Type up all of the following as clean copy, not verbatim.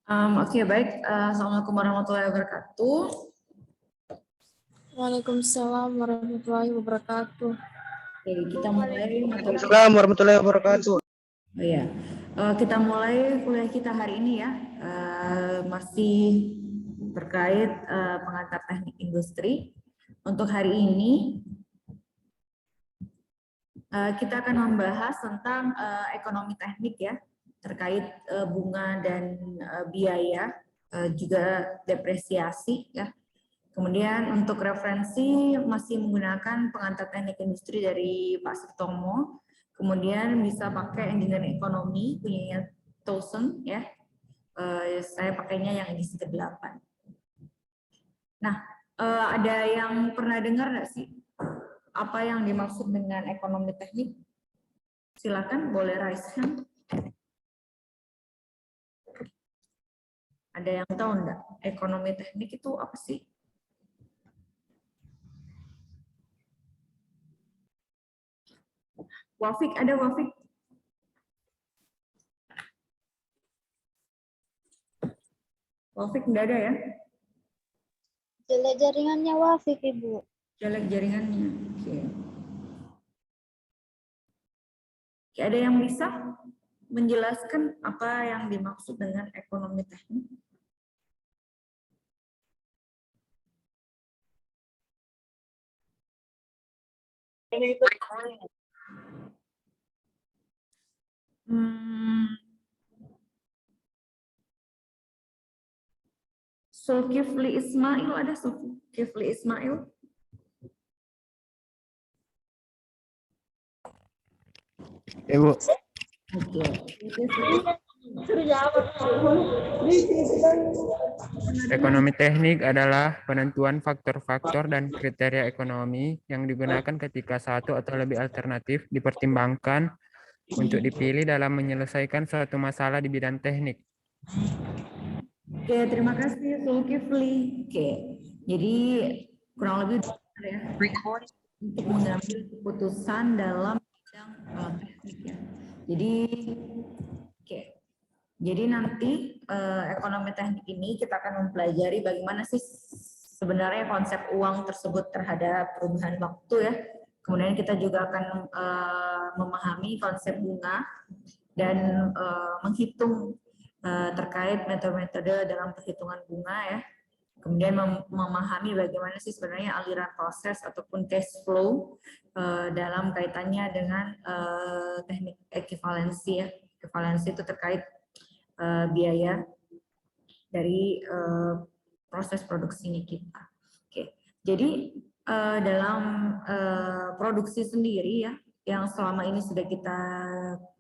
Oke, baik. Assalamualaikum warahmatullahi wabarakatuh. Waalaikumsalam warahmatullahi wabarakatuh. Oke, kita mulai. Waalaikumsalam warahmatullahi wabarakatuh. Oh ya, kita mulai kuliah kita hari ini ya. Masih terkait pengantar teknik industri. Untuk hari ini kita akan membahas tentang ekonomi teknik ya, terkait bunga dan biaya, juga depresiasi ya. Kemudian untuk referensi masih menggunakan pengantar teknik industri dari Pak Sutomo. Kemudian bisa pakai engineering ekonomi punyanya Towson ya. Saya pakainya yang edisi ke-8. Nah, ada yang pernah dengar nggak sih apa yang dimaksud dengan ekonomi teknik? Silakan boleh raise hand. Ada yang tahu nggak ekonomi teknik itu apa sih? Wafik, ada Wafik? Wafik nggak ada ya? Jelek jaringannya Wafik, Ibu. Jelek jaringannya. Oke. Oke, ada yang bisa menjelaskan apa yang dimaksud dengan ekonomi teknik? Zulkifli Ismail, ada Zulkifli Ismail? Ibu. Oke. Ekonomi teknik adalah penentuan faktor-faktor dan kriteria ekonomi yang digunakan ketika satu atau lebih alternatif dipertimbangkan untuk dipilih dalam menyelesaikan suatu masalah di bidang teknik. Oke, terima kasih Zulkifli. Oke, jadi kurang lebih ya, untuk mengambil keputusan dalam bidang teknik ya. Jadi, oke. Jadi nanti ekonomi teknik ini kita akan mempelajari bagaimana sih sebenarnya konsep uang tersebut terhadap perubahan waktu ya. Kemudian kita juga akan memahami konsep bunga dan menghitung terkait metode-metode dalam perhitungan bunga ya. Kemudian memahami bagaimana sih sebenarnya aliran proses ataupun cash flow dalam kaitannya dengan teknik ekivalensi ya. Ekivalensi itu terkait biaya dari proses produksinya kita. Oke, jadi dalam produksi sendiri ya, yang selama ini sudah kita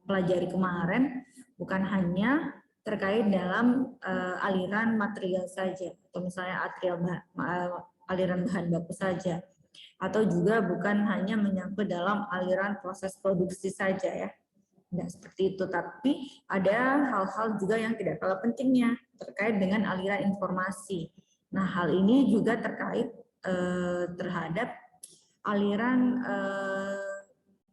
pelajari kemarin, bukan hanya terkait dalam aliran material saja, atau misalnya aliran bahan baku saja, atau juga bukan hanya menyangkut dalam aliran proses produksi saja ya. Tidak seperti itu, tapi ada hal-hal juga yang tidak kalah pentingnya terkait dengan aliran informasi. Nah, hal ini juga terkait terhadap aliran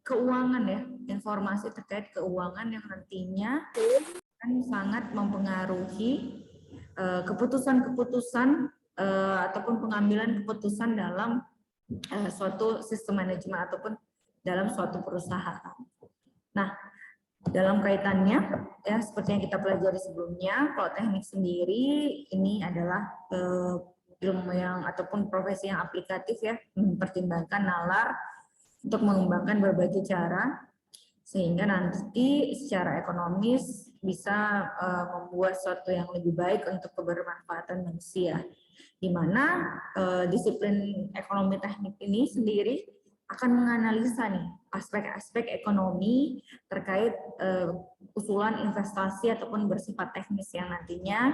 keuangan ya, informasi terkait keuangan yang nantinya akan sangat mempengaruhi keputusan-keputusan ataupun pengambilan keputusan dalam suatu sistem manajemen ataupun dalam suatu perusahaan. Nah, dalam kaitannya, ya seperti yang kita pelajari sebelumnya, kalau teknik sendiri ini adalah ilmu yang ataupun profesi yang aplikatif ya, mempertimbangkan nalar untuk mengembangkan berbagai cara sehingga nanti secara ekonomis bisa membuat sesuatu yang lebih baik untuk kebermanfaatan manusia. Di mana disiplin ekonomi teknik ini sendiri akan menganalisa nih aspek-aspek ekonomi terkait usulan investasi ataupun bersifat teknis yang nantinya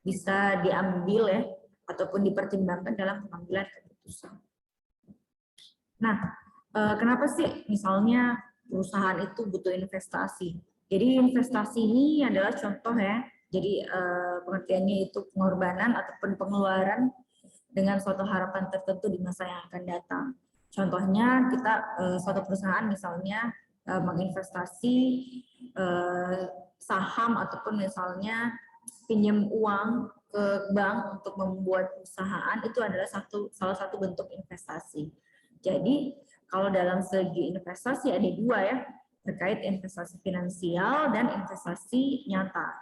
bisa diambil ya ataupun dipertimbangkan dalam pengambilan keputusan. Nah, kenapa sih misalnya perusahaan itu butuh investasi? Jadi investasi ini adalah contoh ya. Jadi pengertiannya itu pengorbanan ataupun pengeluaran dengan suatu harapan tertentu di masa yang akan datang. Contohnya kita suatu perusahaan misalnya menginvestasi saham ataupun misalnya pinjam uang ke bank untuk membuat perusahaan itu adalah salah satu bentuk investasi. Jadi kalau dalam segi investasi ada dua ya, terkait investasi finansial dan investasi nyata.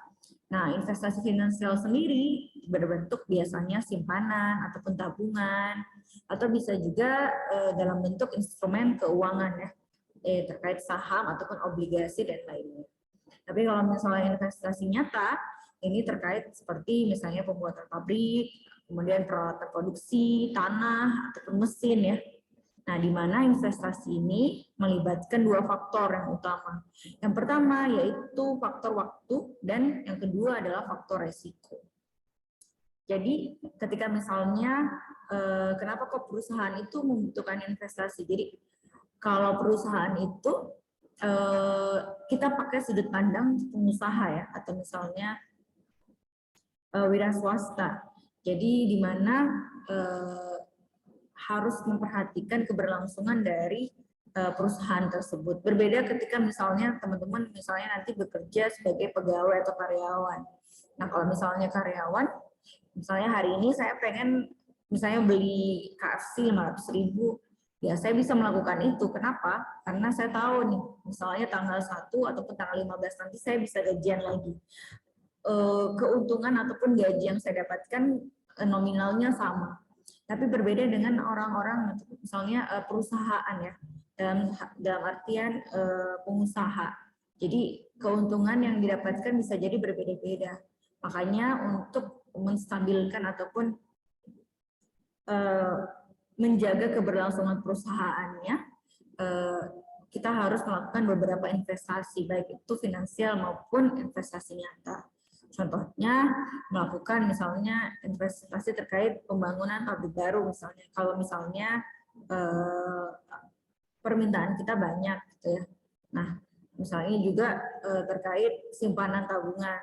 Nah, investasi finansial sendiri berbentuk biasanya simpanan ataupun tabungan, atau bisa juga dalam bentuk instrumen keuangan ya, terkait saham ataupun obligasi dan lainnya. Tapi kalau misalnya investasi nyata, ini terkait seperti misalnya pembuatan pabrik, kemudian peralatan produksi, tanah, ataupun mesin ya. Nah, di mana investasi ini melibatkan dua faktor yang utama. Yang pertama yaitu faktor waktu dan yang kedua adalah faktor resiko. Jadi ketika misalnya kenapa kok perusahaan itu membutuhkan investasi? Jadi kalau perusahaan itu kita pakai sudut pandang pengusaha ya, atau misalnya wira swasta. Jadi di mana harus memperhatikan keberlangsungan dari perusahaan tersebut. Berbeda ketika misalnya teman-teman misalnya nanti bekerja sebagai pegawai atau karyawan. Nah, kalau misalnya karyawan, misalnya hari ini saya pengen misalnya beli KFC 500.000, ya saya bisa melakukan itu. Kenapa? Karena saya tahu nih, misalnya tanggal 1 ataupun tanggal 15 nanti saya bisa gajian lagi. Keuntungan ataupun gaji yang saya dapatkan nominalnya sama. Tapi berbeda dengan orang-orang misalnya perusahaan ya, dalam artian pengusaha. Jadi keuntungan yang didapatkan bisa jadi berbeda-beda. Makanya untuk menstabilkan ataupun menjaga keberlangsungan perusahaannya, kita harus melakukan beberapa investasi, baik itu finansial maupun investasi nyata. Contohnya melakukan misalnya investasi terkait pembangunan pabrik baru misalnya. Kalau misalnya permintaan kita banyak gitu ya. Nah, misalnya juga terkait simpanan tabungan.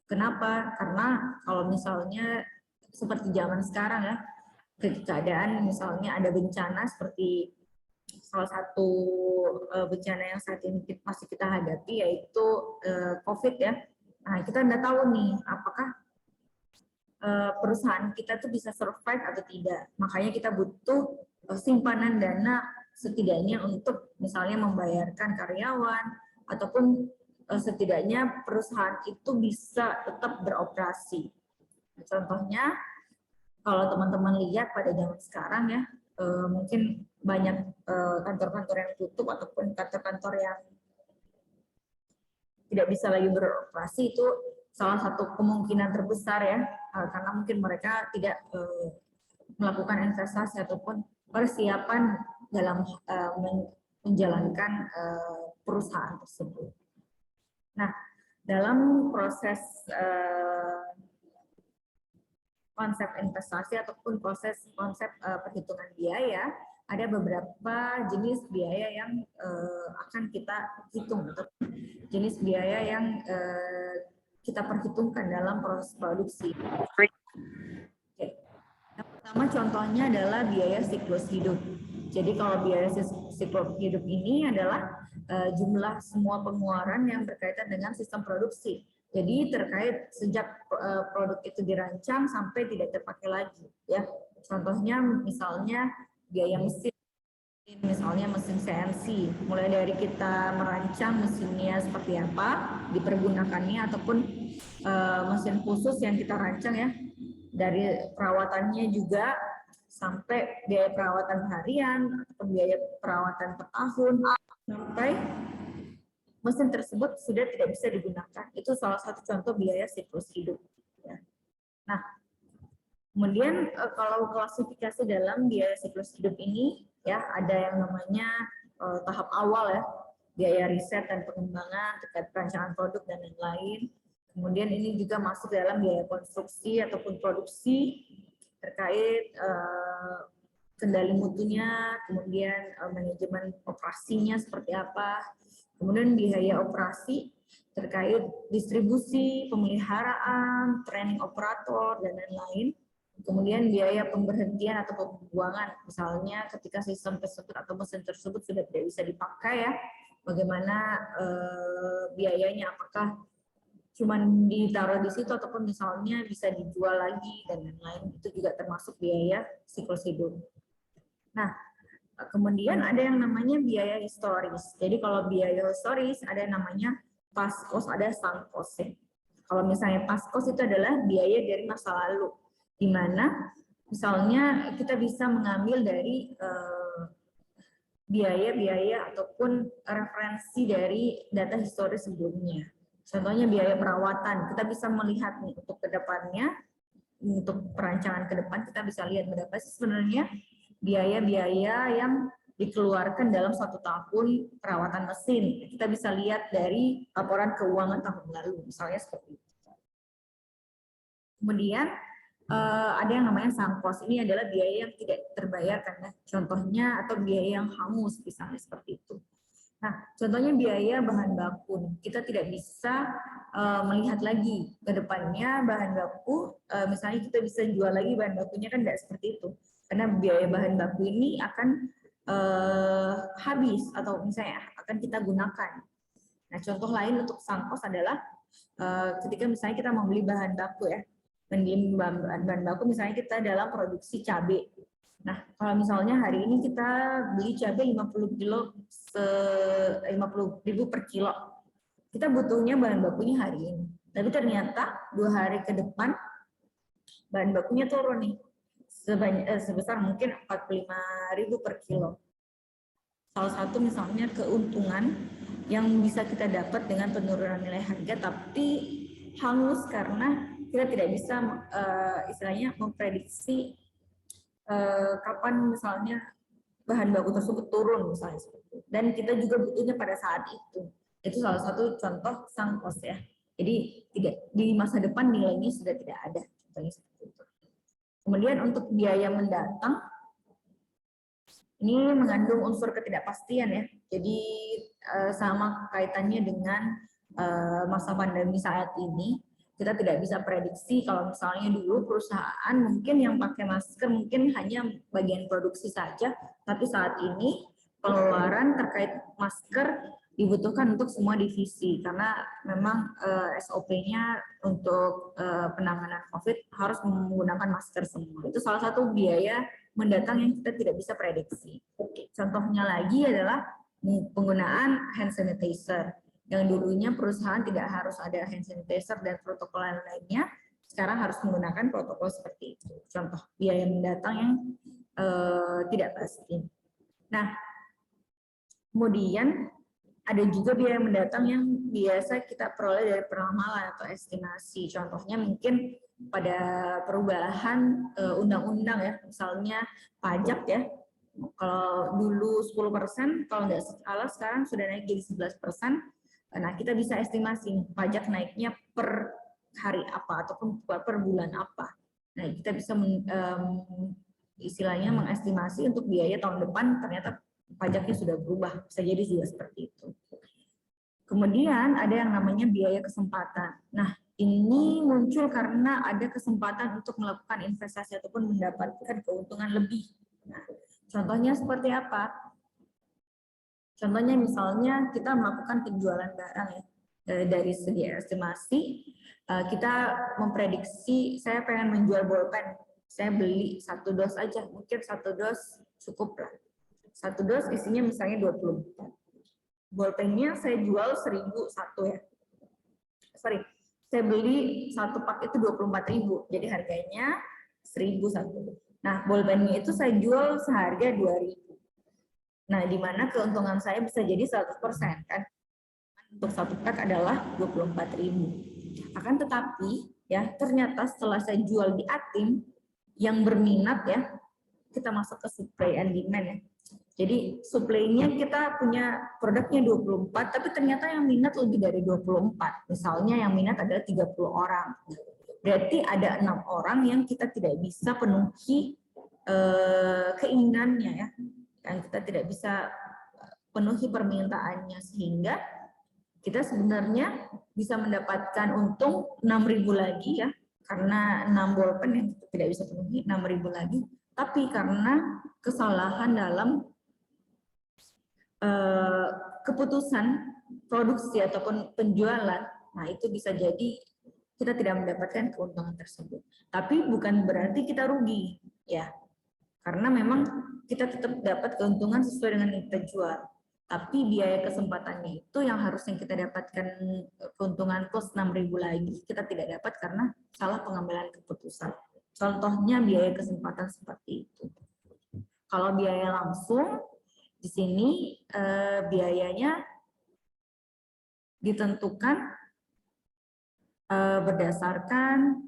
Kenapa? Karena kalau misalnya seperti zaman sekarang ya, keadaan misalnya ada bencana seperti salah satu bencana yang saat ini masih kita hadapi yaitu COVID ya. Nah, kita nggak tahu nih apakah perusahaan kita tuh bisa survive atau tidak. Makanya kita butuh simpanan dana setidaknya untuk misalnya membayarkan karyawan ataupun setidaknya perusahaan itu bisa tetap beroperasi. Contohnya kalau teman-teman lihat pada zaman sekarang ya, mungkin banyak kantor-kantor yang tutup ataupun kantor-kantor yang tidak bisa lagi beroperasi, itu salah satu kemungkinan terbesar ya, karena mungkin mereka tidak melakukan investasi ataupun persiapan dalam menjalankan perusahaan tersebut. Nah, dalam proses konsep investasi ataupun konsep perhitungan biaya, ada beberapa jenis biaya yang akan kita hitung, atau jenis biaya yang kita perhitungkan dalam proses produksi. Oke. Yang pertama contohnya adalah biaya siklus hidup. Jadi kalau biaya siklus hidup ini adalah jumlah semua pengeluaran yang berkaitan dengan sistem produksi. Jadi terkait sejak produk itu dirancang sampai tidak terpakai lagi. Ya, contohnya misalnya biaya mesin, misalnya mesin CNC, mulai dari kita merancang mesinnya seperti apa, dipergunakannya, ataupun mesin khusus yang kita rancang ya, dari perawatannya juga sampai biaya perawatan harian atau biaya perawatan per tahun, sampai mesin tersebut sudah tidak bisa digunakan. Itu salah satu contoh biaya siklus hidup. Ya. Nah, kemudian kalau klasifikasi dalam biaya siklus hidup ini, ya ada yang namanya tahap awal ya, biaya riset dan pengembangan terkait perancangan produk dan lain-lain. Kemudian ini juga masuk dalam biaya konstruksi ataupun produksi terkait kendali mutunya, kemudian manajemen operasinya seperti apa. Kemudian biaya operasi terkait distribusi, pemeliharaan, training operator, dan lain-lain. Kemudian biaya pemberhentian atau pembuangan, misalnya ketika sistem tersebut atau mesin tersebut sudah tidak bisa dipakai ya, bagaimana biayanya, apakah cuman ditaruh di situ ataupun misalnya bisa dijual lagi dan lain-lain, itu juga termasuk biaya siklus hidup. Nah, kemudian ada yang namanya biaya historis. Jadi kalau biaya historis ada yang namanya past cost, ada sunk cost. Kalau misalnya past cost itu adalah biaya dari masa lalu, di mana misalnya kita bisa mengambil dari biaya-biaya ataupun referensi dari data historis sebelumnya. Contohnya biaya perawatan, kita bisa melihat nih untuk kedepannya, untuk perancangan ke depan kita bisa lihat berapa sih sebenarnya biaya-biaya yang dikeluarkan dalam 1 tahun perawatan mesin. Kita bisa lihat dari laporan keuangan tahun lalu, misalnya seperti itu. Kemudian ada yang namanya sunk cost. Ini adalah biaya yang tidak terbayarkan, ya. Contohnya atau biaya yang hangus, misalnya seperti itu. Nah, contohnya biaya bahan baku. Kita tidak bisa melihat lagi ke depannya bahan baku, misalnya kita bisa jual lagi bahan bakunya, kan tidak seperti itu. Karena biaya bahan baku ini akan habis atau misalnya akan kita gunakan. Nah, contoh lain untuk sunk cost adalah ketika misalnya kita membeli bahan baku, ya. Membeli bahan baku misalnya kita dalam produksi cabai. Nah, kalau misalnya hari ini kita beli cabai 50.000 per kilo, kita butuhnya bahan bakunya hari ini. Tapi ternyata 2 hari ke depan bahan bakunya turun nih, sebesar mungkin 45.000 per kilo. Salah satu misalnya keuntungan yang bisa kita dapat dengan penurunan nilai harga, tapi hangus karena kita tidak bisa istilahnya memprediksi kapan misalnya bahan baku tersebut turun misalnya seperti itu. Dan kita juga butuhnya pada saat itu. Itu salah satu contoh sunk cost, ya. Jadi tidak di masa depan nilainya sudah tidak ada. Contohnya seperti itu. Kemudian untuk biaya mendatang ini mengandung unsur ketidakpastian, ya. Jadi sama kaitannya dengan masa pandemi saat ini. Kita tidak bisa prediksi kalau misalnya dulu perusahaan mungkin yang pakai masker mungkin hanya bagian produksi saja, tapi saat ini pengeluaran terkait masker dibutuhkan untuk semua divisi karena memang SOP-nya untuk penanganan COVID harus menggunakan masker semua. Itu salah satu biaya mendatang yang kita tidak bisa prediksi. Contohnya lagi adalah penggunaan hand sanitizer. Yang dulunya perusahaan tidak harus ada hand sanitizer dan protokol lainnya, sekarang harus menggunakan protokol seperti itu. Contoh biaya mendatang yang tidak pasti. Nah, kemudian ada juga biaya mendatang yang biasa kita peroleh dari peramalan atau estimasi. Contohnya mungkin pada perubahan undang-undang, ya, misalnya pajak, ya. Kalau dulu 10%, kalau nggak salah sekarang sudah naik jadi 11%. Nah, kita bisa estimasi pajak naiknya per hari apa ataupun per bulan apa. Nah, kita bisa istilahnya mengestimasi untuk biaya tahun depan ternyata pajaknya sudah berubah, bisa jadi juga seperti itu. Kemudian ada yang namanya biaya kesempatan. Nah, ini muncul karena ada kesempatan untuk melakukan investasi ataupun mendapatkan keuntungan lebih. Nah, contohnya seperti apa? Contohnya misalnya kita melakukan penjualan barang, ya, dari segi estimasi, kita memprediksi saya pengen menjual bolpen, saya beli 1 dos aja, mungkin 1 dos cukup lah. 1 dos isinya misalnya 24. Bolpennya saya jual 1.001, ya. Sorry, saya beli 1 pak itu 24.000, jadi harganya 1.001. Nah, bolpennya itu saya jual seharga 2.000. Nah, di mana keuntungan saya bisa jadi 100%, kan? Untuk 1 pak adalah 24.000. Akan tetapi, ya, ternyata setelah saya jual di Atim, yang berminat, ya, kita masuk ke supply and demand, ya. Jadi supply-nya kita punya produknya 24, tapi ternyata yang minat lebih dari 24. Misalnya yang minat adalah 30 orang. Berarti ada 6 orang yang kita tidak bisa penuhi keinginannya, ya. Dan kita tidak bisa penuhi permintaannya, sehingga kita sebenarnya bisa mendapatkan untung 6.000 lagi, ya, karena 6 bolpen yang kita tidak bisa penuhi 6.000 lagi, tapi karena kesalahan dalam keputusan produksi ataupun penjualan, Nah, itu bisa jadi kita tidak mendapatkan keuntungan tersebut. Tapi bukan berarti kita rugi, ya. Karena memang kita tetap dapat keuntungan sesuai dengan yang kita jual. Tapi biaya kesempatannya itu yang harusnya kita dapatkan keuntungan plus 6.000 lagi, kita tidak dapat karena salah pengambilan keputusan. Contohnya biaya kesempatan seperti itu. Kalau biaya langsung, di sini biayanya ditentukan berdasarkan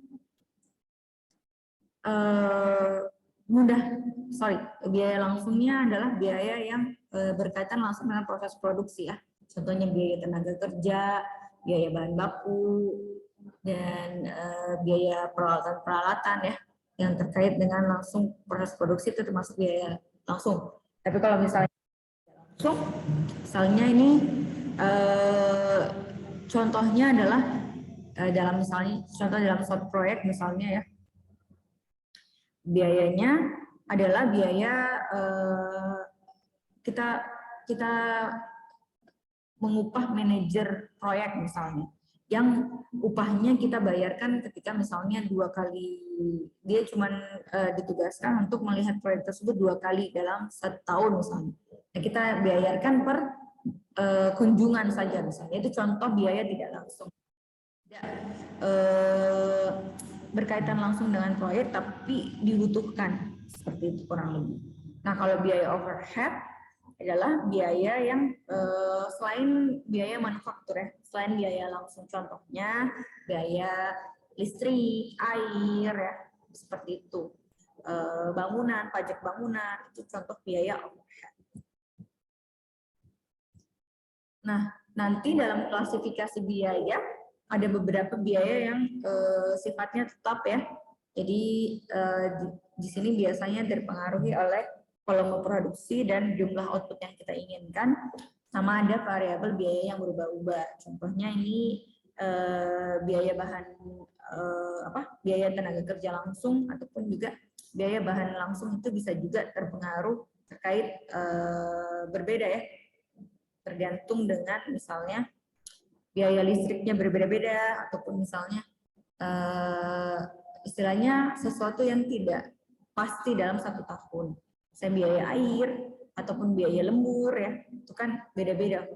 biaya langsungnya adalah biaya yang berkaitan langsung dengan proses produksi, ya. Contohnya biaya tenaga kerja, biaya bahan baku, dan biaya peralatan-peralatan, ya, yang terkait dengan langsung proses produksi itu termasuk biaya langsung. Tapi kalau misalnya langsung, misalnya ini contohnya adalah dalam suatu proyek misalnya, ya, biayanya adalah biaya kita mengupah manajer proyek misalnya, yang upahnya kita bayarkan ketika misalnya 2 kali, dia cuma ditugaskan untuk melihat proyek tersebut 2 kali dalam 1 tahun misalnya. Nah, kita bayarkan per kunjungan saja misalnya, itu contoh biaya tidak langsung. Berkaitan langsung dengan proyek tapi dibutuhkan, seperti itu kurang lebih. Nah, kalau biaya overhead adalah biaya yang selain biaya manufaktur, ya, selain biaya langsung, contohnya biaya listrik, air, ya, seperti itu. Bangunan, pajak bangunan, itu contoh biaya overhead. Nah, nanti dalam klasifikasi biaya ada beberapa biaya yang sifatnya tetap, ya. Jadi di sini biasanya terpengaruhi oleh volume produksi dan jumlah output yang kita inginkan, sama ada variabel biaya yang berubah-ubah. Contohnya ini biaya bahan biaya tenaga kerja langsung ataupun juga biaya bahan langsung itu bisa juga terpengaruh terkait berbeda, ya. Tergantung dengan misalnya biaya listriknya berbeda-beda, ataupun misalnya istilahnya sesuatu yang tidak pasti dalam 1 tahun. Misalnya biaya air ataupun biaya lembur, ya, itu kan beda-beda.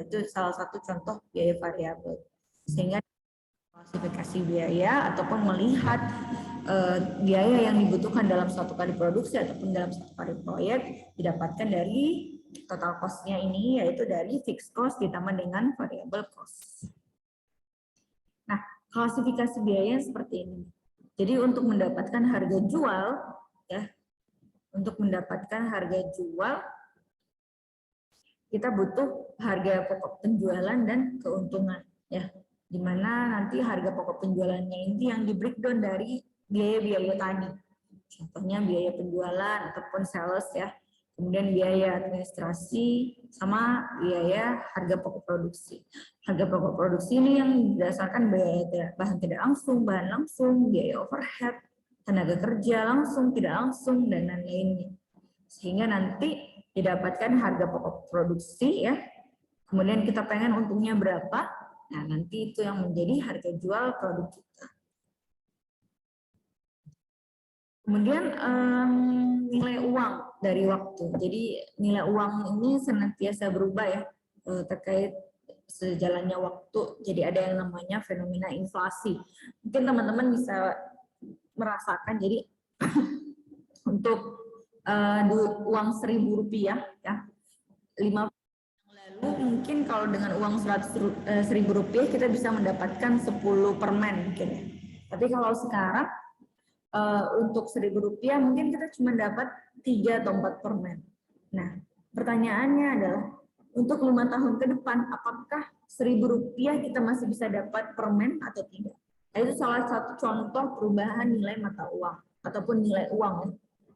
Itu salah satu contoh biaya variabel. Sehingga klasifikasi biaya ataupun melihat biaya yang dibutuhkan dalam 1 kali produksi ataupun dalam 1 kali proyek didapatkan dari total cost-nya ini, yaitu dari fixed cost ditambah dengan variable cost. Nah, klasifikasi biaya seperti ini. Jadi untuk mendapatkan harga jual, ya, untuk mendapatkan harga jual, kita butuh harga pokok penjualan dan keuntungan, ya. Di mana nanti harga pokok penjualannya ini yang di breakdown dari biaya-biaya tadi. Contohnya biaya penjualan ataupun sales, ya. Kemudian biaya administrasi sama biaya harga pokok produksi. Harga pokok produksi ini yang berdasarkan bahan tidak langsung, bahan langsung, biaya overhead, tenaga kerja langsung, tidak langsung, dan lain-lainnya. Sehingga nanti didapatkan harga pokok produksi, ya. Kemudian kita pengen untungnya berapa, nah nanti itu yang menjadi harga jual produk kita. Kemudian nilai uang dari waktu. Jadi nilai uang ini senantiasa berubah, ya, terkait sejalannya waktu. Jadi ada yang namanya fenomena inflasi. Mungkin teman-teman bisa merasakan. Jadi untuk uang Rp1.000, ya, 5 tahun lalu mungkin kalau dengan uang Rp100.000 kita bisa mendapatkan 10 permen mungkin, ya. Tapi kalau sekarang untuk Rp1.000 mungkin kita cuma dapat 3 atau 4 permen. Nah, pertanyaannya adalah untuk 5 tahun ke depan, apakah Rp1.000 kita masih bisa dapat permen atau tidak? Nah, itu salah satu contoh perubahan nilai mata uang ataupun nilai uang, ya,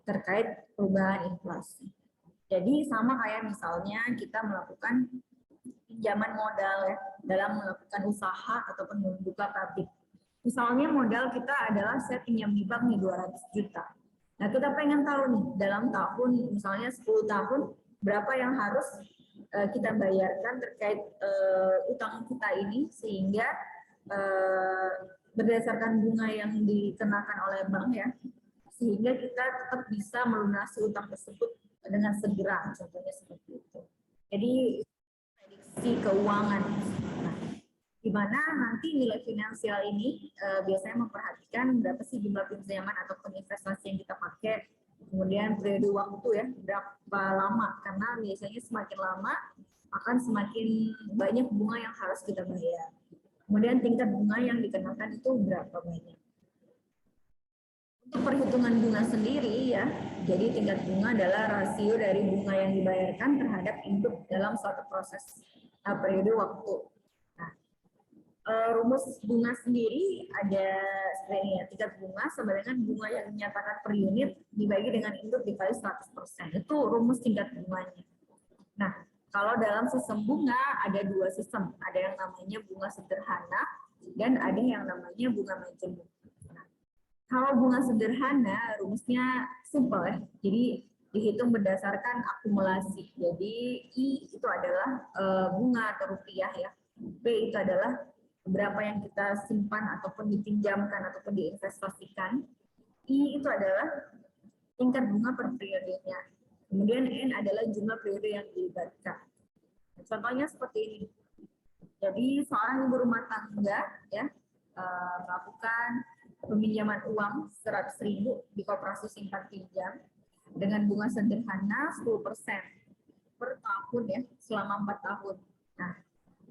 terkait perubahan inflasi. Jadi sama kayak misalnya kita melakukan pinjaman modal, ya, dalam melakukan usaha ataupun membuka pabrik. Misalnya modal kita adalah saya pinjam di bank nih 200 juta. Nah, kita pengen tahu nih dalam tahun misalnya 10 tahun berapa yang harus kita bayarkan terkait utang kita ini sehingga berdasarkan bunga yang dikenakan oleh bank ya, sehingga kita tetap bisa melunasi utang tersebut dengan segera, contohnya seperti itu. Jadi prediksi keuangan, nah, di mana nanti nilai finansial ini biasanya memperhatikan berapa sih jumlah pinjaman ataupun investasi yang kita pakai, kemudian periode waktu ya, berapa lama, karena biasanya semakin lama akan semakin banyak bunga yang harus kita bayar. Kemudian tingkat bunga yang dikenakan itu berapa banyak. Untuk perhitungan bunga sendiri ya, jadi tingkat bunga adalah rasio dari bunga yang dibayarkan terhadap induk dalam suatu proses periode waktu. Nah, rumus bunga sendiri ada seperti ini ya, tingkat bunga sama dengan bunga yang dinyatakan per unit dibagi dengan induk dikali 100%. Itu rumus tingkat bunganya. Nah, kalau dalam sistem bunga ada dua sistem, ada yang namanya bunga sederhana dan ada yang namanya bunga majemuk. Nah, kalau bunga sederhana rumusnya simple ya, jadi dihitung berdasarkan akumulasi. Jadi I itu adalah bunga atau rupiah ya, P itu adalah berapa yang kita simpan ataupun dipinjamkan ataupun diinvestasikan, I itu adalah tingkat bunga per periodenya. Kemudian N adalah jumlah periode yang dilibatkan. Contohnya seperti ini. Jadi seorang ibu rumah tangga ya melakukan peminjaman uang 100.000 di koperasi simpan pinjam dengan bunga sederhana 10% per tahun ya selama 4 tahun. Nah,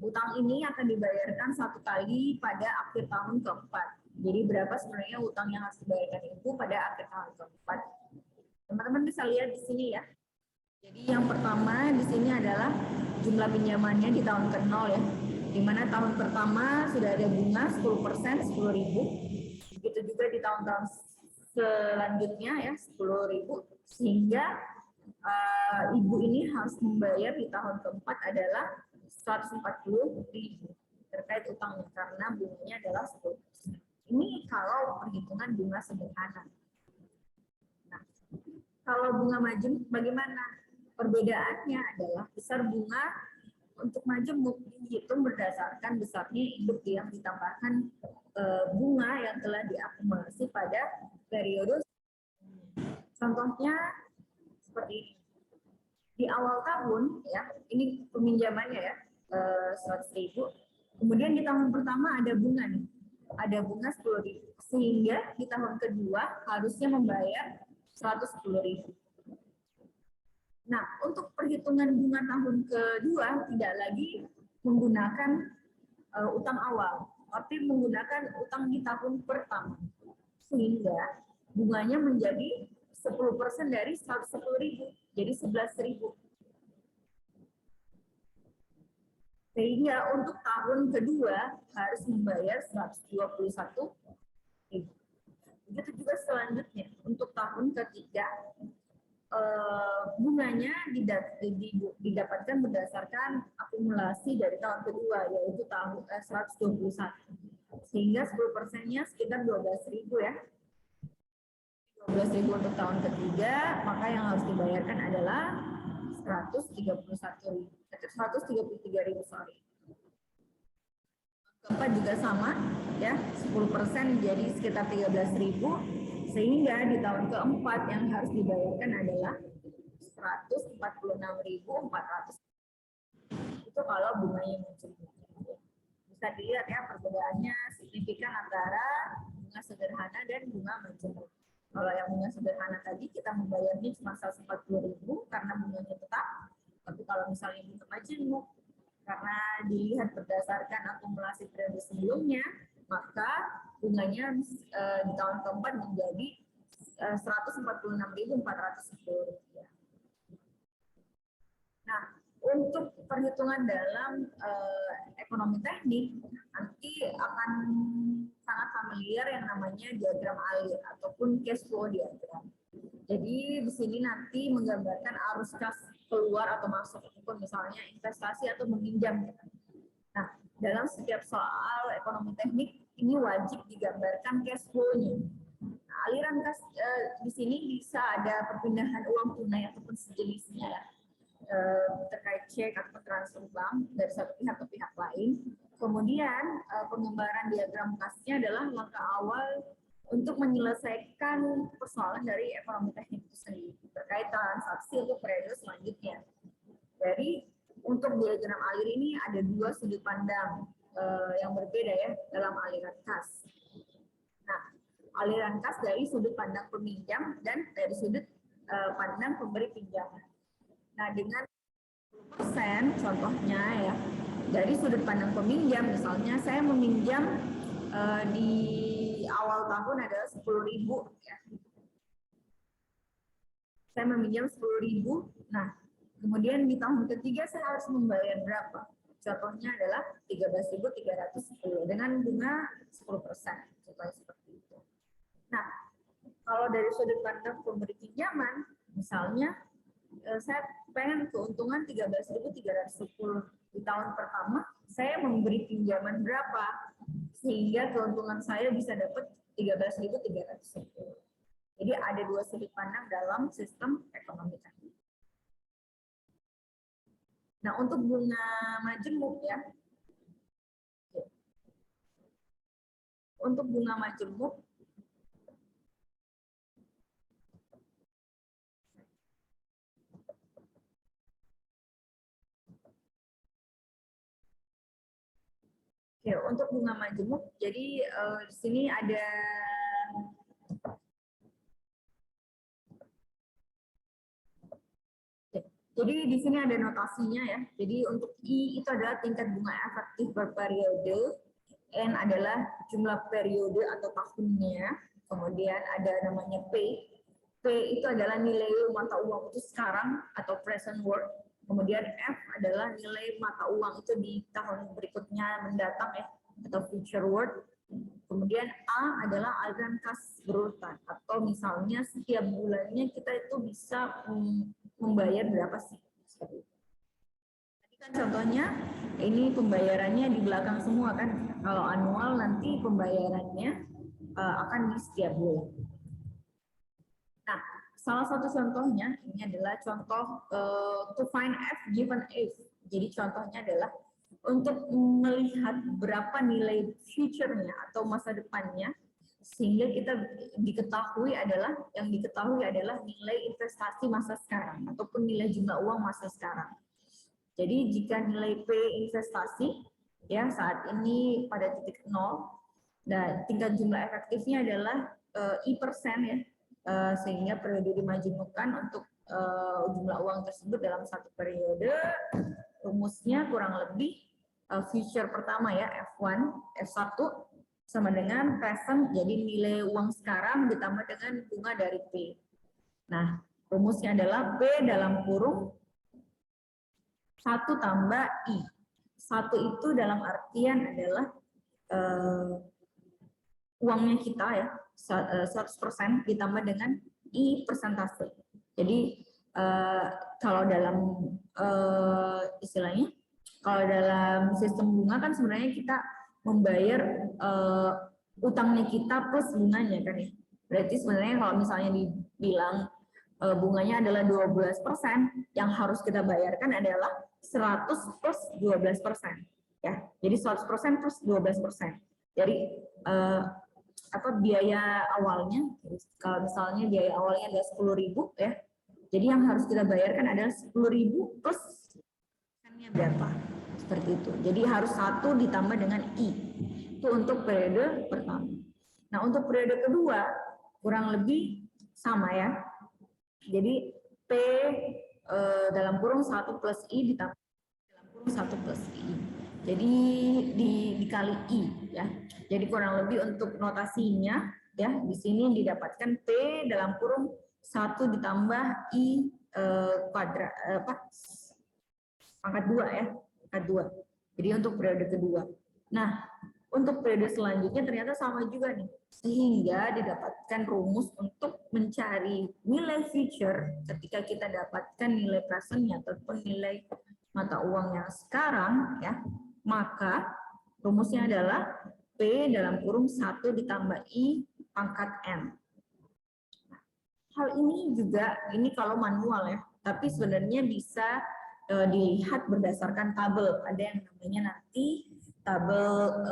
utang ini akan dibayarkan satu kali pada akhir tahun keempat. Jadi berapa sebenarnya utang yang harus dibayarkan itu pada akhir tahun keempat? Teman-teman bisa lihat di sini ya. Jadi yang pertama di sini adalah jumlah pinjamannya di tahun ke-0 ya. Di mana tahun pertama sudah ada bunga 10%, 10.000. Begitu juga di tahun-tahun selanjutnya ya 10.000, sehingga ibu ini harus membayar di tahun keempat adalah 140.000 terkait utangnya karena bunganya adalah 10%. Ini kalau perhitungan bunga sederhana. Nah, kalau bunga majemuk bagaimana? Perbedaannya adalah besar bunga untuk majemuk dihitung berdasarkan besarnya induk yang ditambahkan bunga yang telah diakumulasi pada periode. Contohnya seperti ini. Di awal tahun ya, ini peminjamannya ya 100.000. Kemudian di tahun pertama ada bunga nih, ada bunga 10.000. Sehingga di tahun kedua harusnya membayar 110.000. Nah, untuk perhitungan bunga tahun kedua tidak lagi menggunakan utang awal, tapi menggunakan utang di tahun pertama. Sehingga bunganya menjadi 10% dari 110.000, jadi 11.000. Sehingga untuk tahun kedua harus membayar 121.000. Begitu juga selanjutnya untuk tahun ketiga bunganya didapatkan berdasarkan akumulasi dari tahun kedua yaitu tahun 121. Sehingga 10%-nya sekitar 12.000 ya. 12.000 untuk tahun ketiga, maka yang harus dibayarkan adalah 133.000, sorry. Keempat juga sama, ya, 10% jadi sekitar 13.000, sehingga di tahun keempat yang harus dibayarkan adalah 146.400. Itu kalau bunganya majemuk. Bisa dilihat ya perbedaannya signifikan antara bunga sederhana dan bunga majemuk. Kalau yang bunga sederhana tadi kita membayarnya cuma 140.000 karena bunganya tetap. Tapi kalau misalnya bunga majemuk karena dilihat berdasarkan akumulasi periode sebelumnya, maka bunganya di tahun keempat menjadi 146.410. Nah, untuk perhitungan dalam ekonomi teknik nanti akan sangat familiar yang namanya diagram alir ataupun cash flow diagram. Jadi di sini nanti menggambarkan arus kas keluar atau masuk ataupun misalnya investasi atau meminjam. Nah, dalam setiap soal ekonomi teknik ini wajib digambarkan cash flow-nya. Nah, aliran kas di sini bisa ada perpindahan uang tunai ataupun sejenisnya terkait cek atau transfer bank dari satu pihak ke pihak lain. kemudian pengembaraan diagram kasnya adalah langkah awal untuk menyelesaikan persoalan dari ekonomi teknik itu sendiri terkait transaksi untuk periode selanjutnya. Jadi untuk diagram alir ini ada dua sudut pandang yang berbeda ya dalam aliran kas. Nah, aliran kas dari sudut pandang peminjam dan dari sudut pandang pemberi pinjaman. Nah, dengan 10% contohnya ya, dari sudut pandang peminjam, misalnya saya meminjam di awal tahun adalah 10.000 ya. Saya meminjam 10.000. Nah, kemudian di tahun ketiga saya harus membayar berapa? Contohnya adalah 13.310 dengan bunga 10%. Contohnya seperti itu. Nah, kalau dari sudut pandang pemberi pinjaman, misalnya saya pengen keuntungan 13.310 di tahun pertama, saya memberi pinjaman berapa sehingga keuntungan saya bisa dapat 13.310. Jadi ada dua sudut pandang dalam sistem ekonomi teknik. Nah, untuk bunga majemuk ya. Untuk bunga majemuk ya, untuk bunga majemuk, jadi di sini ada jadi di sini ada notasinya ya. Jadi untuk I itu adalah tingkat bunga efektif per periode, N adalah jumlah periode atau tahunnya, kemudian ada namanya P. P itu adalah nilai mata uang itu sekarang atau present worth. Kemudian F adalah nilai mata uang itu di tahun berikutnya mendatang ya, atau future worth. Kemudian A adalah aliran kas berurutan, atau misalnya setiap bulannya kita itu bisa membayar berapa sih. Tadi kan contohnya ini pembayarannya di belakang semua kan. Kalau annual nanti pembayarannya akan di setiap bulan. Nah, salah satu contohnya ini adalah contoh to find F given F. Jadi contohnya adalah untuk melihat berapa nilai future-nya atau masa depannya, sehingga kita diketahui adalah nilai investasi masa sekarang ataupun nilai jumlah uang masa sekarang. Jadi jika nilai P investasi ya saat ini pada titik 0 dan tingkat jumlah efektifnya adalah I% ya, sehingga periode dimajemukkan untuk jumlah uang tersebut dalam satu periode. Rumusnya kurang lebih future pertama ya F1 sama dengan present, jadi nilai uang sekarang ditambah dengan bunga dari P. Nah, rumusnya adalah P dalam kurung 1 tambah I. 1 itu dalam artian adalah uangnya kita ya, 100% ditambah dengan I persentase. Jadi kalau dalam istilahnya, kalau dalam sistem bunga kan sebenarnya kita membayar utangnya kita plus bunganya kan ya. Berarti sebenarnya kalau misalnya dibilang bunganya adalah 12%, yang harus kita bayarkan adalah 100 plus 12%. Ya. Jadi 100% plus 12%. Jadi biaya awalnya, kalau misalnya biaya awalnya adalah 10.000 ya. Jadi yang harus kita bayarkan adalah 10.000 plus berapa? Seperti itu. Jadi harus 1 ditambah dengan I. Itu untuk periode pertama. Nah, untuk periode kedua kurang lebih sama ya. Jadi P dalam kurung 1 plus I ditambah dalam kurung 1 plus I. Jadi dikali I ya. Jadi kurang lebih untuk notasinya ya, di sini didapatkan P dalam kurung 1 ditambah I kuadrat pangkat 2 ya, pangkat 2. Jadi untuk periode kedua. Nah, untuk periode selanjutnya ternyata sama juga nih. Sehingga didapatkan rumus untuk mencari nilai future ketika kita dapatkan nilai presentnya ataupun nilai mata uang yang sekarang ya. Maka rumusnya adalah P dalam kurung 1 ditambah I pangkat N. Hal ini juga, ini kalau manual ya, tapi sebenarnya bisa dilihat berdasarkan tabel. Ada yang namanya nanti tabel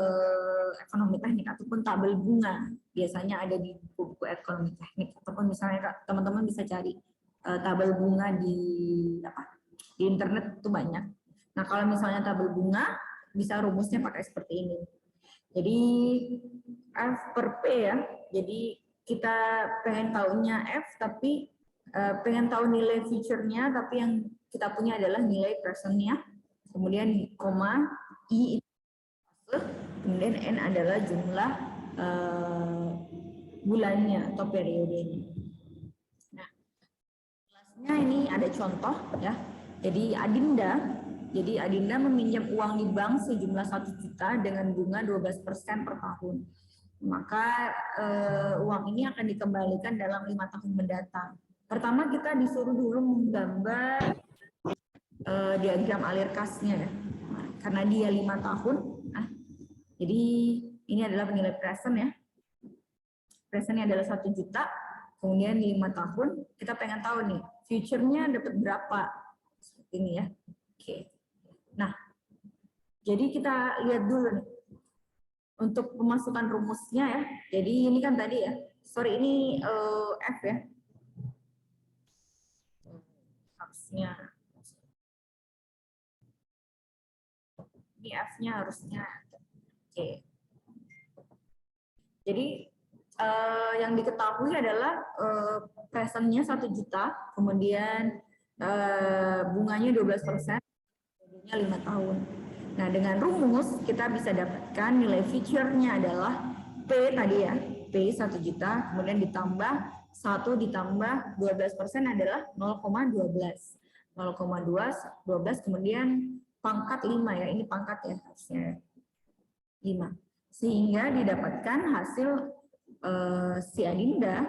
ekonomi teknik ataupun tabel bunga. Biasanya ada di buku ekonomi teknik, ataupun misalnya teman-teman bisa cari tabel bunga di internet itu banyak. Nah, kalau misalnya tabel bunga bisa rumusnya pakai seperti ini. Jadi F per P ya. Jadi kita pengen tahunya F, tapi pengen tahu nilai future-nya, tapi yang kita punya adalah nilai present-nya. Kemudian koma, I kemudian N adalah jumlah bulannya atau periodenya. Nah, kelasnya ini ada contoh ya. Jadi Adinda meminjam uang di bank sejumlah 1 juta dengan bunga 12% per tahun. Maka uang ini akan dikembalikan dalam 5 tahun mendatang. Pertama kita disuruh dulu menggambar diagram alir kasnya ya. Karena dia 5 tahun. Jadi ini adalah nilai present ya. Presentnya adalah 1 juta. Kemudian 5 tahun kita pengen tahu nih future-nya dapat berapa. Seperti ini ya. Oke. Nah, jadi kita lihat dulu nih. Untuk pemasukan rumusnya ya. Jadi ini kan tadi ya. Sorry ini F ya. Harusnya. Ini F-nya harusnya. Oke. Jadi yang diketahui adalah presentnya 1 juta, kemudian bunganya 12%, periodenya 5 tahun. Nah, dengan rumus kita bisa dapatkan nilai future-nya adalah P tadi ya, P 1 juta, kemudian ditambah 1 ditambah 12% adalah 0,12. 0,12, kemudian pangkat 5 ya, ini pangkat ya harusnya 5. Sehingga didapatkan hasil si Adinda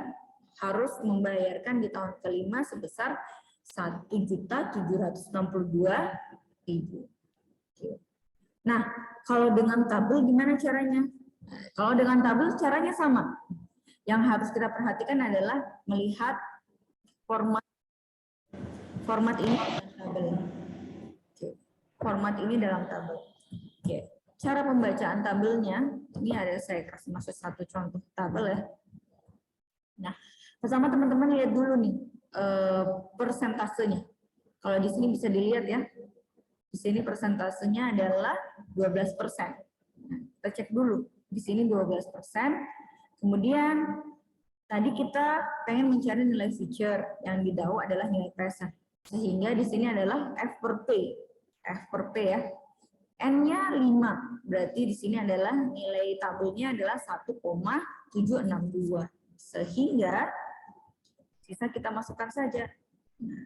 harus membayarkan di tahun kelima sebesar 1.762.000. Nah, kalau dengan tabel gimana caranya? Kalau dengan tabel caranya sama. Yang harus kita perhatikan adalah melihat format ini dalam tabel. Format ini dalam tabel. Cara pembacaan tabelnya, ini ada saya kasih masuk satu contoh tabel ya. Nah, pertama teman-teman lihat dulu nih persentasenya. Kalau di sini bisa dilihat ya, di sini persentasenya adalah 12%. Nah, kita cek dulu, di sini 12%. Kemudian tadi kita pengen mencari nilai future, yang didau adalah nilai present. Sehingga di sini adalah F per P. F per P ya. N-nya 5, berarti di sini adalah nilai tabelnya adalah 1,762. Sehingga sisa kita masukkan saja. Nah,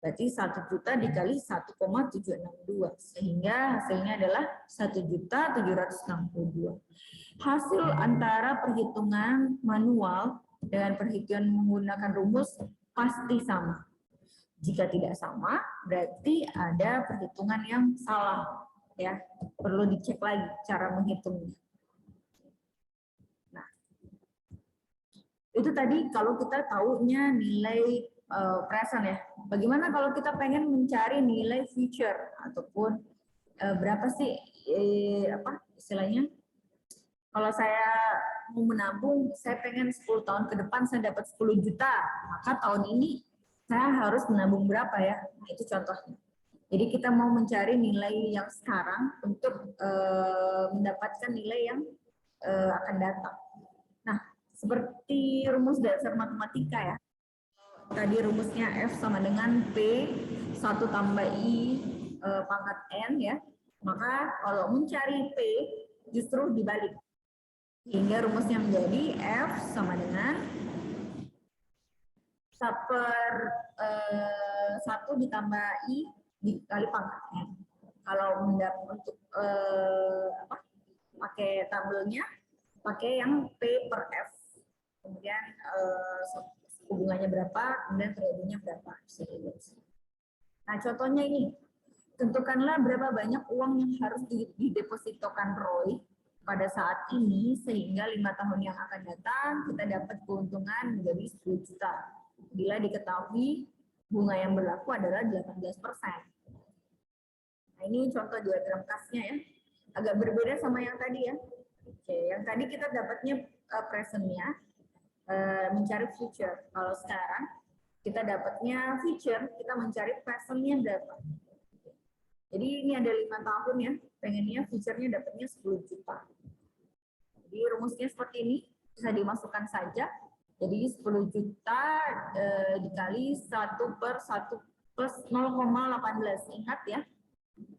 berarti 1 juta dikali 1,762. Sehingga hasilnya adalah 1.762. Hasil antara perhitungan manual dengan perhitungan menggunakan rumus pasti sama. Jika tidak sama, berarti ada perhitungan yang salah. Ya, perlu dicek lagi cara menghitungnya. Nah, itu tadi kalau kita tahunya nilai present ya. Bagaimana kalau kita pengen mencari nilai future ataupun berapa sih istilahnya? Kalau saya mau menabung, saya pengen 10 tahun ke depan saya dapat 10 juta, maka tahun ini saya harus menabung berapa ya? Nah, itu contohnya. Jadi kita mau mencari nilai yang sekarang untuk mendapatkan nilai yang akan datang. Nah, seperti rumus dasar matematika ya. Tadi rumusnya F sama dengan P 1 tambah I pangkat N ya. Maka kalau mencari P justru dibalik. Hingga rumusnya menjadi F sama dengan 1 ditambah I dikali pangkatnya. Kalau untuk pakai tabelnya, pakai yang P per F. Kemudian hubungannya berapa, kemudian periodenya berapa. Nah, contohnya ini. Tentukanlah berapa banyak uang yang harus didepositokan Roy pada saat ini, sehingga 5 tahun yang akan datang kita dapat keuntungan menjadi 10 juta. Bila diketahui bunga yang berlaku adalah 18%. Nah, ini contoh diagram kasnya ya. agak berbeda sama yang tadi ya. Oke, yang tadi kita dapatnya present-nya, mencari future. Kalau sekarang kita dapatnya future, kita mencari present-nya berapa. Jadi ini ada 5 tahun ya, pengennya future-nya dapatnya 10 juta. Jadi rumusnya seperti ini, bisa dimasukkan saja. Jadi 10 juta dikali 1 per 1 plus 0,18. Ingat ya,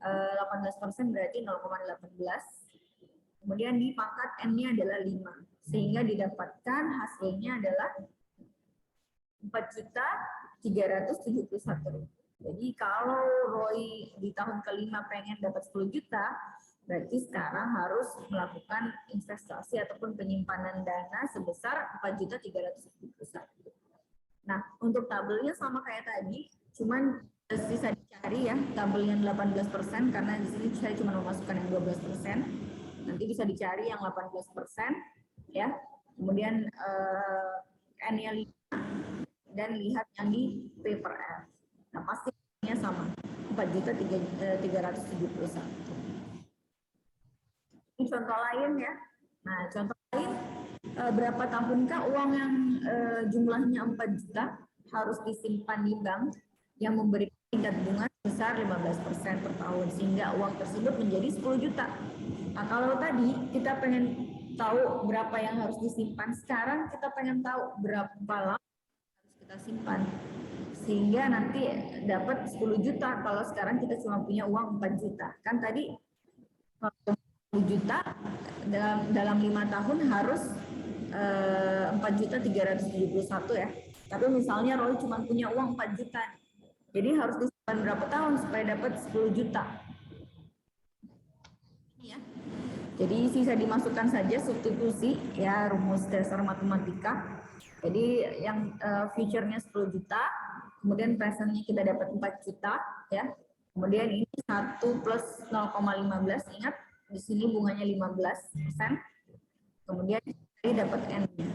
18% berarti 0,18. Kemudian dipangkat N-nya adalah 5. Sehingga didapatkan hasilnya adalah 4.371.000. Jadi kalau Roy di tahun kelima pengen dapat 10 juta, berarti sekarang harus melakukan investasi ataupun penyimpanan dana sebesar 4.371. Nah, untuk tabelnya sama kayak tadi, cuman bisa dicari ya, tabel yang 18% karena di sini saya cuma memasukkan yang 12%. Nanti bisa dicari yang 18% ya. Kemudian N-nya 5 dan lihat yang di paper F. Nah, pastinya sama, 4.371. Ini contoh lain ya. Nah, contoh lain, berapa tahunkah uang yang jumlahnya 4 juta harus disimpan di bank yang memberi tingkat bunga sebesar 15% per tahun, sehingga uang tersebut menjadi 10 juta. Nah, kalau tadi kita pengen tahu berapa yang harus disimpan, sekarang kita pengen tahu berapa lama harus kita simpan. Sehingga nanti dapat 10 juta kalau sekarang kita cuma punya uang 4 juta. Kan tadi 10 juta dalam 5 tahun harus 4.371 ya. Tapi misalnya Roy cuma punya uang 4 juta. Jadi harus disimpan berapa tahun supaya dapat 10 juta. Ya. Jadi sisa dimasukkan saja substitusi ya, rumus dasar matematika. Jadi yang future-nya 10 juta, kemudian present-nya kita dapat 4 juta ya. Kemudian ini 1 plus 0,15, ingat di sini bunganya 15%. Kemudian kita dapat N-nya.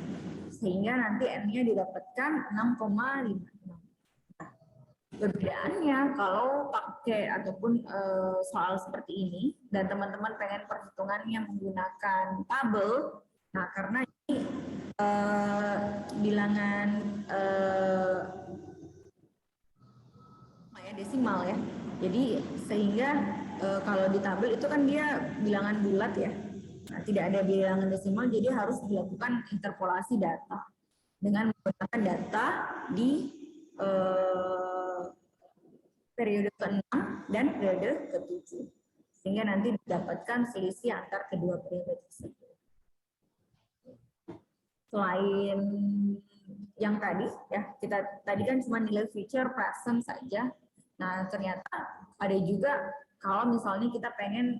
Sehingga nanti N-nya didapatkan 6,56. Nah, perbedaannya kalau pakai ataupun soal seperti ini dan teman-teman pengen perhitungannya menggunakan tabel, nah karena ini bilangan desimal ya. Jadi sehingga kalau di tabel itu kan dia bilangan bulat ya. Nah, tidak ada bilangan desimal, jadi harus dilakukan interpolasi data dengan menggunakan data di periode ke-6 dan periode ke-7. Sehingga nanti didapatkan selisih antar kedua periode tersebut. Selain yang tadi ya, kita tadi kan cuma nilai future present saja. Nah, ternyata ada juga kalau misalnya kita pengen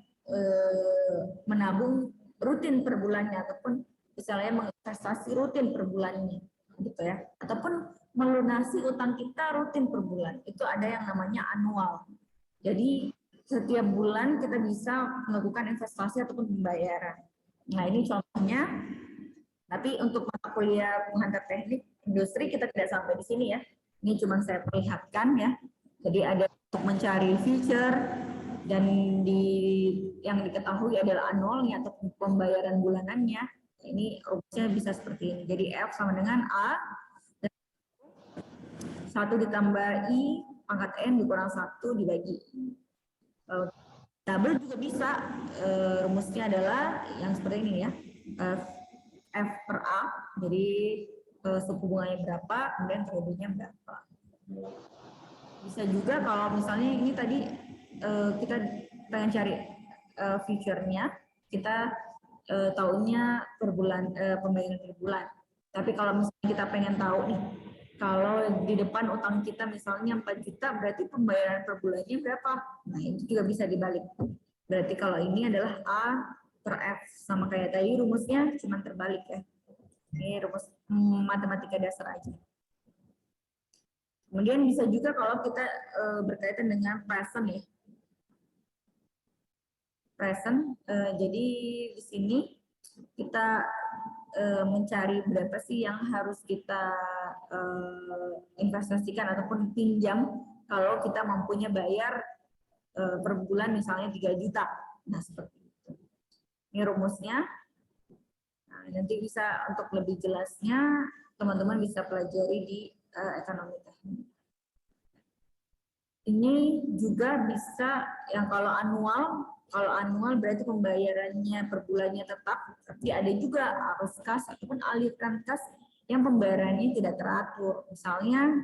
menabung rutin per bulannya ataupun misalnya menginvestasi rutin per bulannya gitu ya, ataupun melunasi utang kita rutin per bulan. Itu ada yang namanya annual. Jadi setiap bulan kita bisa melakukan investasi ataupun pembayaran. Nah, ini contohnya. Tapi untuk mata kuliah penghantar teknik industri kita tidak sampai di sini ya. Ini cuma saya perlihatkan ya. Jadi ada untuk mencari future dan yang diketahui adalah annualnya atau pembayaran bulanannya. Ini rumusnya bisa seperti ini. Jadi F sama dengan A dan 1 ditambah I pangkat N dikurang 1 dibagi. Tabel juga bisa, rumusnya adalah yang seperti ini ya. F per A, jadi suku bunganya berapa, kemudian periodenya berapa. Bisa juga kalau misalnya ini tadi kita pengen cari future-nya, kita tahunya per bulan, pembayaran per bulan. Tapi kalau misalnya kita pengen tahu nih, kalau di depan utang kita misalnya 4 juta, berarti pembayaran per bulannya berapa? Nah, itu juga bisa dibalik. Berarti kalau ini adalah A per F, sama kayak tadi rumusnya cuma terbalik ya. Ini rumus matematika dasar aja. Kemudian bisa juga kalau kita berkaitan dengan present ya. Present, jadi di sini kita mencari berapa sih yang harus kita investasikan ataupun pinjam kalau kita mampunya bayar per bulan misalnya 3 juta. Nah, seperti itu. Ini rumusnya. Nah, nanti bisa untuk lebih jelasnya teman-teman bisa pelajari di ekonomi teknik. Ini juga bisa yang kalau annual berarti pembayarannya per bulannya tetap, tapi ada juga arus kas ataupun aliran kas yang pembayarannya tidak teratur. Misalnya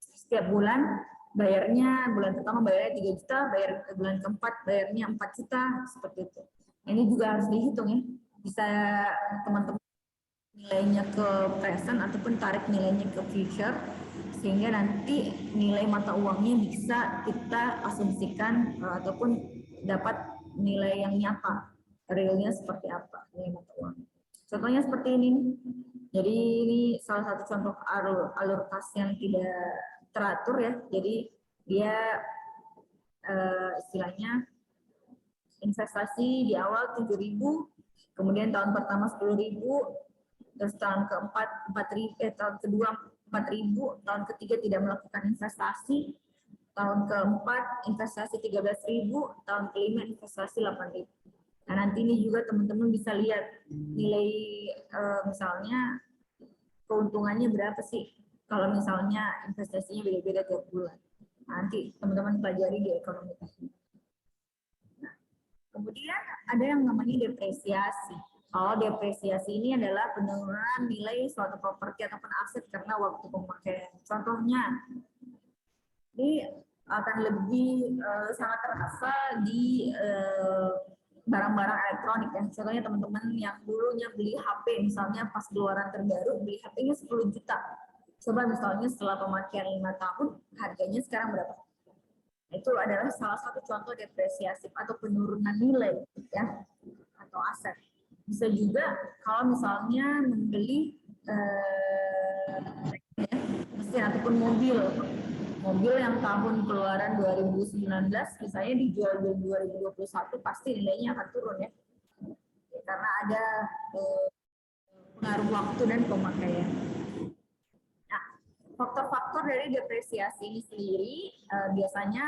setiap bulan bayarnya, bulan pertama bayarnya 3 juta, bayar bulan keempat bayarnya 4 juta, seperti itu. Ini juga harus dihitung ya. Bisa teman-teman nilainya ke present ataupun tarik nilainya ke future, sehingga nanti nilai mata uangnya bisa kita asumsikan ataupun dapat nilai yang nyata, realnya seperti apa nilai mata uang. Contohnya seperti ini. Jadi ini salah satu contoh alur kas yang tidak teratur ya. Jadi dia istilahnya investasi di awal 7.000, kemudian tahun pertama 10.000, terus tahun keempat 4.000, tahun kedua 4.000, tahun ketiga tidak melakukan investasi, tahun keempat investasi 13.000, tahun kelima investasi 8.000. Nah, nanti ini juga teman-teman bisa lihat nilai misalnya keuntungannya berapa sih kalau misalnya investasinya beda-beda tiap bulan. Nanti teman-teman pelajari di ekonomi teknik. Nah, kemudian ada yang namanya depresiasi. Kalau depresiasi ini adalah penurunan nilai suatu properti ataupun aset karena waktu pemakaian. Contohnya, ini akan lebih sangat terasa di barang-barang elektronik ya. Contohnya teman-teman yang dulunya beli HP misalnya pas keluaran terbaru beli HP-nya 10 juta. Coba misalnya setelah pemakaian 5 tahun harganya sekarang berapa? Itu adalah salah satu contoh depresiasi atau penurunan nilai ya atau aset. Bisa juga kalau misalnya membeli mesin ataupun mobil yang tahun keluaran 2019 misalnya dijual di 2021 pasti nilainya akan turun ya, karena ada pengaruh waktu dan pemakaian. Nah, faktor-faktor dari depresiasi ini sendiri biasanya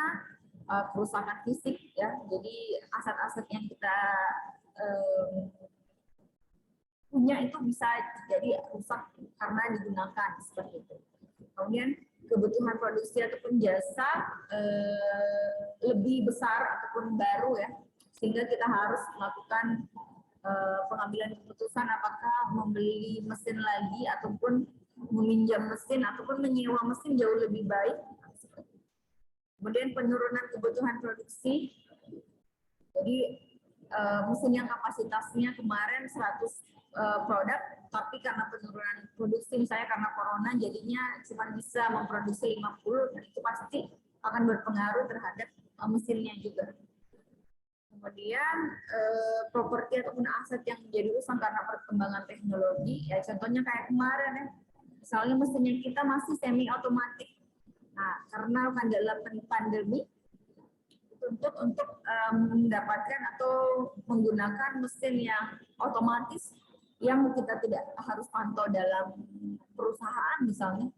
kerusakan fisik ya, jadi aset-aset yang kita punya itu bisa jadi rusak karena digunakan seperti itu. Kemudian kebutuhan produksi ataupun jasa lebih besar ataupun baru ya, sehingga kita harus melakukan pengambilan keputusan apakah membeli mesin lagi ataupun meminjam mesin ataupun menyewa mesin jauh lebih baik. Kemudian penurunan kebutuhan produksi, jadi mesin yang kapasitasnya kemarin 100 produk, tapi karena penurunan produksi misalnya karena corona jadinya cuma bisa memproduksi 50, dan itu pasti akan berpengaruh terhadap mesinnya juga. Kemudian properti ataupun aset yang menjadi rusak karena perkembangan teknologi, ya contohnya kayak kemarin ya, misalnya mesinnya kita masih semi otomatis. Nah, karena pandemi untuk mendapatkan atau menggunakan mesin yang otomatis yang kita tidak harus pantau dalam perusahaan misalnya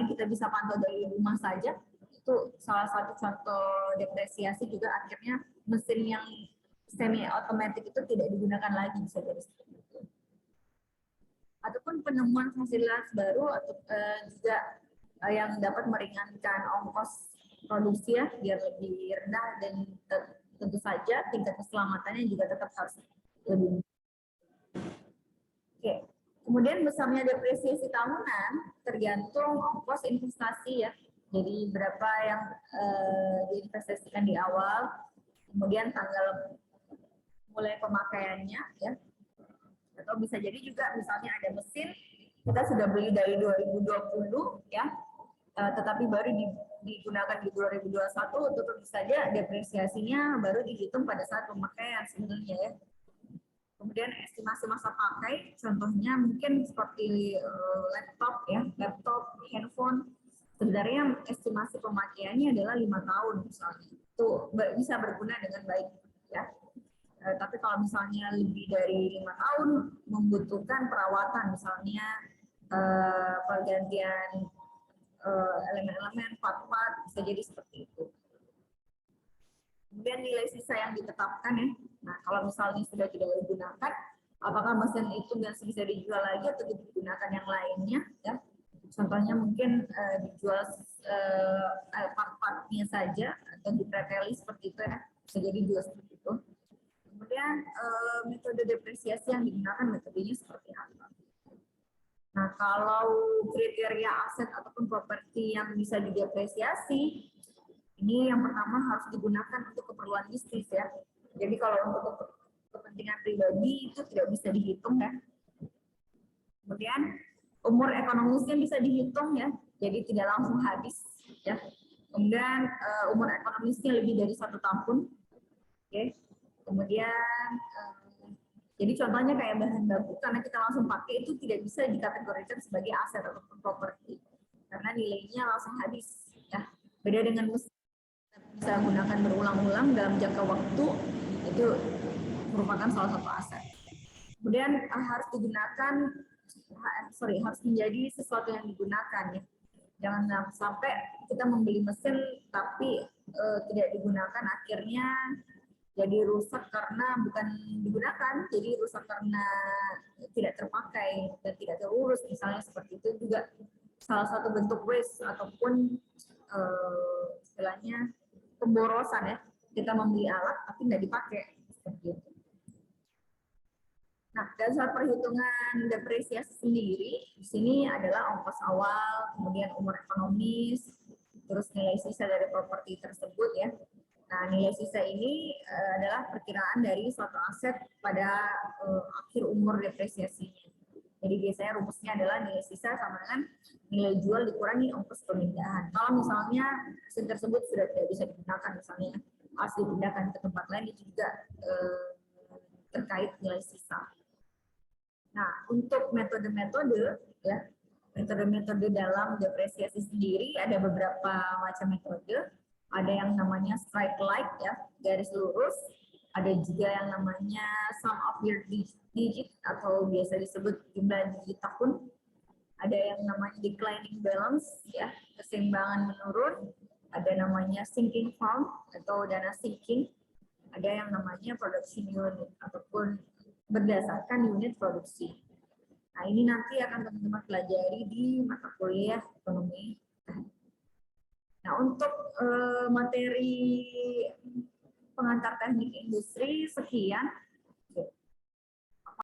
kita bisa pantau dari rumah saja, itu salah satu contoh depresiasi juga, akhirnya mesin yang semi otomatis itu tidak digunakan lagi, bisa jadi seperti itu. Ataupun penemuan fasilitas baru atau juga yang dapat meringankan ongkos produksi ya, biar lebih rendah, dan tentu saja tingkat keselamatannya juga tetap harus lebih. Oke. Kemudian besarnya depresiasi tahunan tergantung ongkos investasi ya. Jadi berapa yang diinvestasikan di awal, kemudian tanggal mulai pemakaiannya ya. Atau bisa jadi juga misalnya ada mesin kita sudah beli dari 2020 ya, tetapi baru digunakan di 2021, tentu saja depresiasinya baru dihitung pada saat pemakaian sebenarnya ya. Kemudian estimasi masa pakai, contohnya mungkin seperti laptop ya, laptop, handphone. Sebenarnya estimasi pemakaiannya adalah 5 tahun misalnya. Itu bisa berguna dengan baik ya. Tapi kalau misalnya lebih dari 5 tahun membutuhkan perawatan, misalnya pergantian elemen-elemen, part-part, bisa jadi seperti itu. Kemudian nilai sisa yang ditetapkan ya, Nah, kalau misalnya sudah tidak digunakan, apakah mesin itu masih bisa dijual lagi atau digunakan yang lainnya? Ya, contohnya mungkin dijual part-partnya saja atau dipreteli seperti itu ya, bisa jadi juga seperti itu. Kemudian metode depresiasi yang digunakan metodenya seperti apa? Nah, kalau kriteria aset ataupun properti yang bisa didepresiasi, ini yang pertama harus digunakan untuk keperluan bisnis ya. Jadi kalau untuk kepentingan pribadi itu tidak bisa dihitung ya. Kemudian umur ekonomisnya bisa dihitung ya, jadi tidak langsung habis ya. Kemudian umur ekonomisnya lebih dari 1 tahun. Oke. Kemudian jadi contohnya kayak bahan baku, karena kita langsung pakai itu tidak bisa dikategorikan sebagai aset ataupun properti karena nilainya langsung habis ya. Beda dengan mesin bisa gunakan berulang-ulang dalam jangka waktu, itu merupakan salah satu aset. Kemudian harus digunakan, harus menjadi sesuatu yang digunakan ya. Jangan sampai kita membeli mesin tapi tidak digunakan, akhirnya jadi rusak karena bukan digunakan, jadi rusak karena tidak terpakai dan tidak terurus, misalnya seperti itu juga salah satu bentuk waste ataupun istilahnya pemborosan ya. Kita membeli alat tapi nggak dipakai seperti itu. Nah, dasar perhitungan depresiasi sendiri di sini adalah ongkos awal, kemudian umur ekonomis, terus nilai sisa dari properti tersebut ya. Nah, nilai sisa ini adalah perkiraan dari suatu aset pada akhir umur depresiasinya. Jadi biasanya rumusnya adalah nilai sisa sama dengan nilai jual dikurangi ongkos pemindahan. Kalau misalnya mesin tersebut sudah tidak bisa digunakan, misalnya harus dipindahkan ke tempat lain, itu juga terkait nilai sisa. Nah, untuk metode-metode ya, metode-metode dalam depresiasi sendiri ada beberapa macam metode. Ada yang namanya straight line ya, garis lurus. Ada juga yang namanya sum of your digit atau biasa disebut jumlah digit tahun. Ada yang namanya declining balance ya, keseimbangan menurun. Ada namanya sinking fund atau dana sinking. Ada yang namanya production unit ataupun berdasarkan unit produksi. Nah, ini nanti akan teman-teman pelajari di mata kuliah ekonomi. Nah, untuk materi pengantar teknik industri sekian.